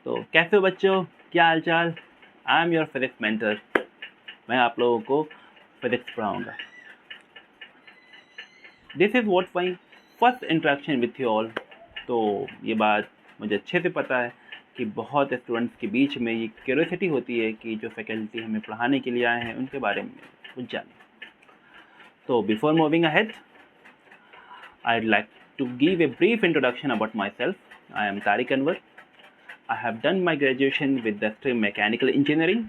तो कैसे हो बच्चों, क्या हाल चाल। I am your physics mentor. मैं आप लोगों को फिजिक्स पढ़ाऊंगा। This is what my first interaction with you all. तो ये बात मुझे अच्छे से पता है कि बहुत स्टूडेंट्स के बीच में ये क्यूरियोसिटी होती है कि जो फैकल्टी हमें पढ़ाने के लिए आए हैं उनके बारे में कुछ जाने। तो before moving ahead, I'd like to give a brief introduction about myself. I am Tariq Anwar. I have done my graduation with the stream Mechanical Engineering.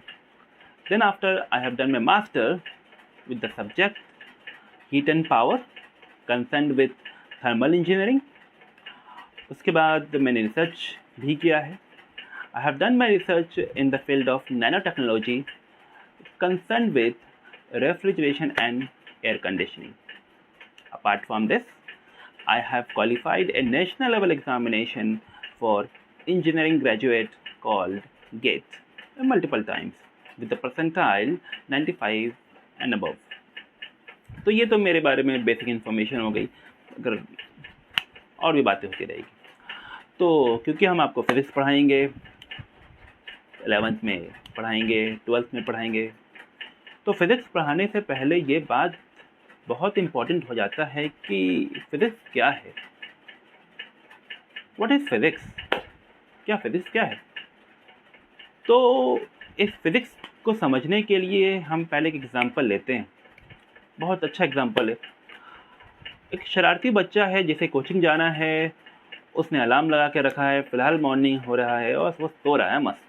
Then after I have done my master with the subject Heat and Power, concerned with Thermal Engineering. उसके बाद मैंने research भी किया है. I have done my research in the field of nanotechnology, concerned with refrigeration and air conditioning. Apart from this, I have qualified a national level examination for engineering graduate called GATE multiple times with the percentile 95 and above. तो ये तो मेरे बारे में basic information हो गई, अगर और भी बातें होती रहेगी। तो क्योंकि हम आपको फिजिक्स पढ़ाएंगे, 11th में पढ़ाएंगे, 12th में पढ़ाएंगे, तो फिजिक्स पढ़ाने से पहले ये बात बहुत इम्पॉर्टेंट हो जाता है कि फिजिक्स क्या है। What is physics? क्या फिजिक्स क्या है? तो इस फिजिक्स को समझने के लिए हम पहले एक एग्जांपल लेते हैं। बहुत अच्छा एग्जांपल है। एक शरारती बच्चा है जिसे कोचिंग जाना है, उसने अलार्म लगा के रखा है, फिलहाल मॉर्निंग हो रहा है और वो सो रहा है मस्त।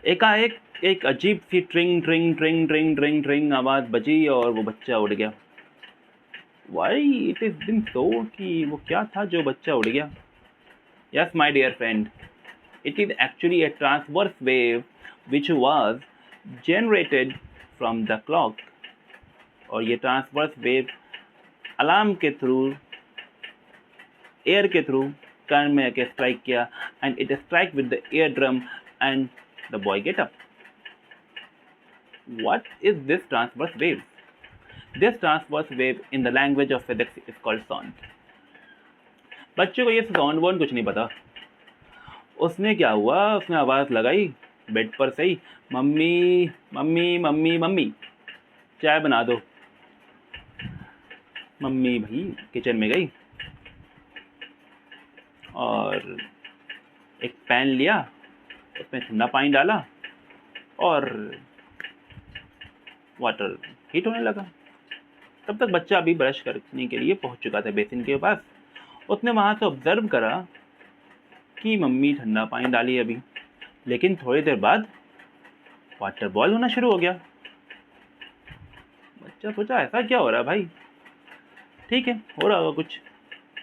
एकाएक एक अजीब सी ट्रिंग ट्रिंग ट्रिंग ट्रिंग ट्रिंग ट्रिंग आवाज़ बजी और वो बच्चा उड़ गया। Why it is been so, कि वो क्या था जो बच्चा उड़ गया? Yes my dear friend, it is actually a transverse wave which was generated from the clock. और ये ट्रांसवर्स वेव अलार्म के थ्रू, एयर के थ्रू कान में आके स्ट्राइक किया, and it strike with the air drum and the boy get up. What is this transverse wave? This transverse wave in the language of physics is called sound. बच्चों को ये sound वॉन्ड कुछ नहीं पता। उसने क्या हुआ, उसने आवाज़ लगाई बेड पर से ही, मम्मी मम्मी मम्मी मम्मी चाय बना दो। मम्मी भाई किचन में गई और एक पैन लिया, उसमें ठंडा पानी डाला और वाटर हीट होने लगा। तब तक बच्चा अभी ब्रश करने के लिए पहुंच चुका था बेसिन के पास। उसने वहाँ से ऑब्जर्व करा कि मम्मी ठंडा पानी डाली अभी, लेकिन थोड़ी देर बाद वाटर बॉयल होना शुरू हो गया। बच्चा सोचा ऐसा क्या हो रहा है भाई? ठीक है, हो रहा होगा कुछ।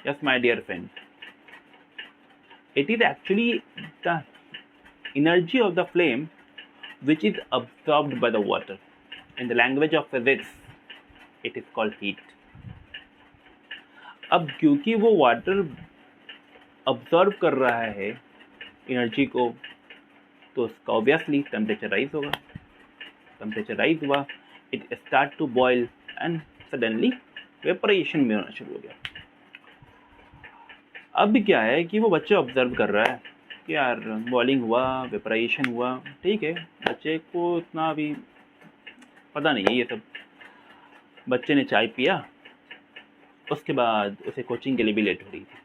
Yes my dear friend, it is actually the energy of the flame which is absorbed by the water. In the language of physics it is called heat. अब क्योंकि वो वाटर ऑब्जर्व कर रहा है एनर्जी को, तो उसका ऑब्वियसली टेम्परेचर राइज होगा. टेम्परेचर राइज हुआ, it start to boil and suddenly vaporization में होना शुरू हो गया. अब क्या है कि वो बच्चा ऑब्जर्व कर रहा है कि यार बॉइलिंग हुआ, वेपराइजेशन हुआ, ठीक है, बच्चे को इतना अभी पता नहीं है ये सब. बच्चे ने चाय पिया, उसके बाद उसे कोचिंग के लिए भी लेट हो रही थी.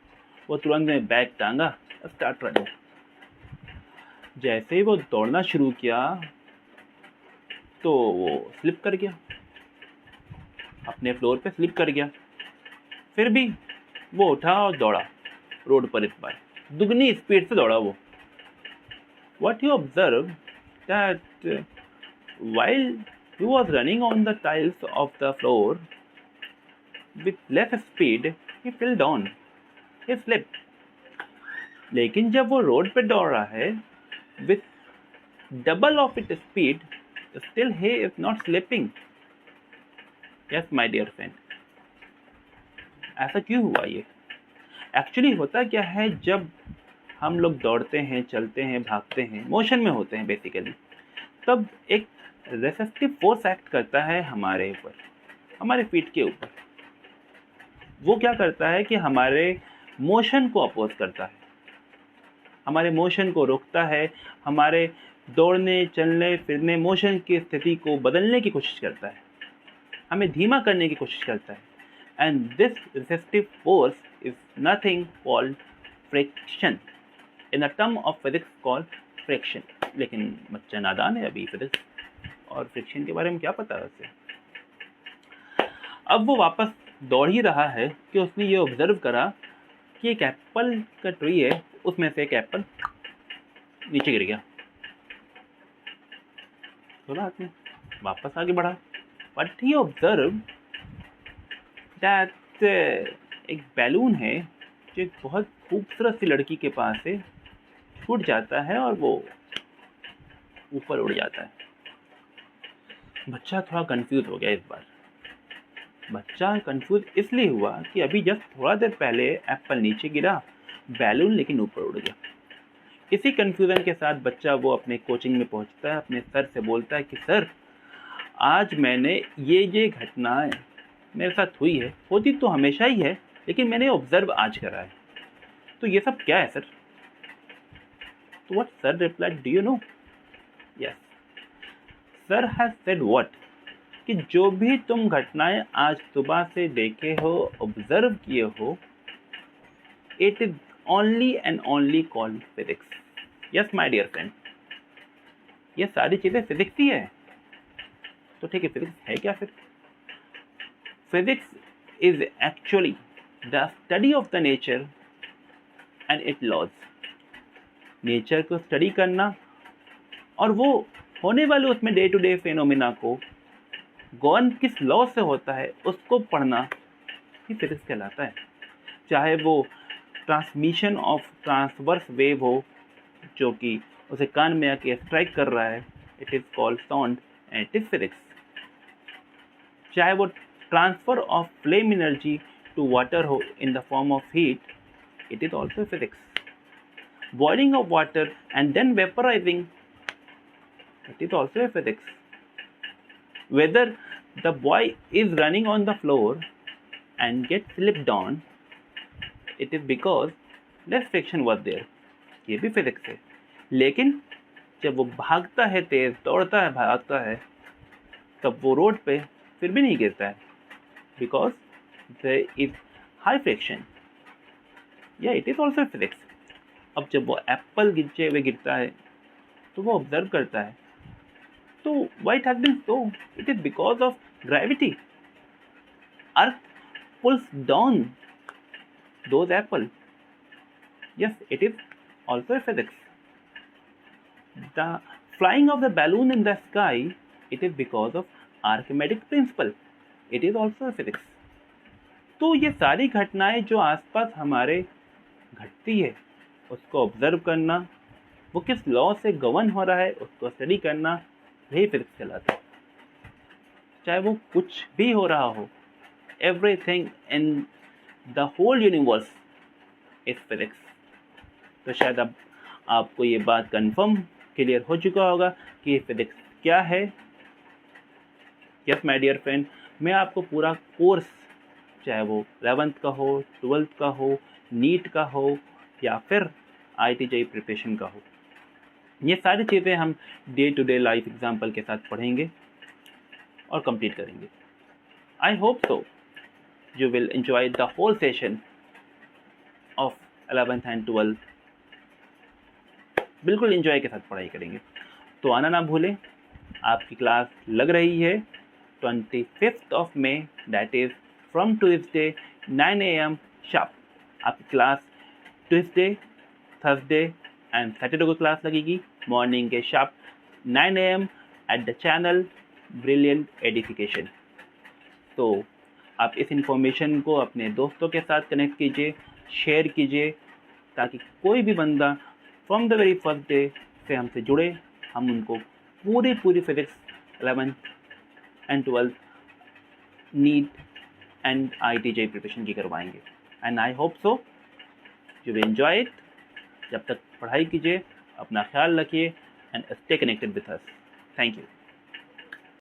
वो तुरंत में बैग टांगा, स्टार्ट रनिंग. जैसे ही वो दौड़ना शुरू किया तो वो स्लिप कर गया, अपने फ्लोर पे स्लिप कर गया. फिर भी वो उठा और दौड़ा रोड पर. इस बार दुगनी स्पीड से दौड़ा वो. What you observe that while he was running on the tiles of the floor with less speed, he fell down, he slip. लेकिन जब वो रोड पे दौड़ रहा है with double of it speed, still he is not slipping. Yes my dear friend, ऐसा क्यों हुआ? ये एक्चुअली होता क्या है, जब हम लोग दौड़ते हैं, चलते हैं, भागते हैं, मोशन में होते हैं बेसिकली, तब एक रेसिस्टिव फोर्स एक्ट करता है हमारे ऊपर, हमारे फीट के ऊपर. वो क्या करता है कि हमारे मोशन को अपोज करता है. हमारे मोशन को रोकता है, हमारे दौड़ने चलने फिरने मोशन की स्थिति को बदलने की कोशिश करता है, हमें धीमा करने की कोशिश करता है। And this resistive force is nothing called friction, in a term of physics called friction. लेकिन बच्चा नादान है, अभी फिजिक्स और फ्रिक्शन के बारे में क्या पता है उसे। अब वो वापस दौड़ ही रहा है कि उसने ये ऑब्जर्व करा कि एक एप्पल का ट्री है, उसमें से एक एप्पल नीचे गिर गया। तो हाथ में वापस आगे बढ़ा, बट ही ऑब्जर्व दैट एक बैलून है जो एक बहुत खूबसूरत सी लड़की के पास से छूट जाता है और वो ऊपर उड़ जाता है। बच्चा थोड़ा कंफ्यूज हो गया इस बार। बच्चा कंफ्यूज इसलिए हुआ कि अभी जस्ट थोड़ा देर पहले एप्पल नीचे गिरा, बैलून लेकिन ऊपर उड़ गया। इसी कंफ्यूजन के साथ बच्चा वो अपने कोचिंग में पहुंचता है, अपने सर से बोलता है कि सर, आज मैंने ये घटनाएं मेरे साथ हुई है, होती तो हमेशा ही है, लेकिन मैंने ऑब्जर्व आज करा है, तो ये सब क्या है सर। तो what sir replied, do you know? Yes, sir has said what, कि जो भी तुम घटनाएं आज सुबह से देखे हो, ऑब्जर्व किए हो, it is only and only called physics. Yes my dear friend, ये सारी चीजें फिजिक्स ही है। तो ठीक है, फिजिक्स है क्या फिर? Physics is actually the study of the nature and it laws. Nature को स्टडी करना और वो होने वाले उसमें डे टू डे फेनोमेना को गवर्न किस लॉ से होता है उसको पढ़ना ही फिजिक्स कहलाता है। चाहे वो ट्रांसमिशन ऑफ ट्रांसवर्स वेव हो, जो कि उसे कान में आके स्ट्राइक कर रहा है, it is called sound and it is physics. चाहे वो transfer of flame energy to water हो in the form of heat, it is also physics. Boiling of water and then vaporising, it is also a physics. Whether the boy is running on the floor and gets slipped on, it is because less friction was there. ये भी physics है। लेकिन जब वो भागता है, तेज दौड़ता है, भागता है, तब वो रोड पे फिर भी नहीं गिरता है, because there is high friction. या इट इज ऑल्सो फिजिक्स। अब जब वो एप्पल गिरते हुए गिरता है तो वो ऑब्जर्व करता है, तो why it has been so? It is because of gravity. Earth pulls down those apples. Yes, it is also a physics. The flying of the balloon in the sky, it is because of Archimedes principle. It is also a physics. तो ये सारी घटनाएं जो आसपास हमारे घटती है, उसको ऑब्जर्व करना, वो किस लॉ से गवर्न हो रहा है उसको स्टडी करना, यही फिजिक्स कहलाता है। चाहे वो कुछ भी हो रहा हो, everything in the whole universe is physics. तो शायद अब आपको ये बात कंफर्म क्लियर हो चुका होगा कि फिजिक्स क्या है। यस माय डियर फ्रेंड, मैं आपको पूरा कोर्स, चाहे वो 11th का हो, 12th का हो, नीट का हो या फिर IIT प्रिपरेशन का हो, ये सारी चीज़ें हम day to day life example के साथ पढ़ेंगे और कंप्लीट करेंगे। I hope so you will enjoy the whole session of 11th and 12th। बिल्कुल एंजॉय के साथ पढ़ाई करेंगे। तो आना ना भूलें। आपकी क्लास लग रही है 25th of May, that is from Tuesday 9 AM sharp. आपकी class Tuesday, Thursday and Saturday को क्लास लगेगी मॉर्निंग के sharp 9 AM at the channel brilliant edification. तो आप इस इंफॉर्मेशन को अपने दोस्तों के साथ कनेक्ट कीजिए, शेयर कीजिए, ताकि कोई भी बंदा from the very first day से हमसे जुड़े, हम उनको पूरी physics 11th and 12th neat and IIT preparation की करवाएंगे। And I hope so you will enjoy it. जब तक पढ़ाई कीजिए, अपना ख्याल रखिए and stay connected with us. Thank you.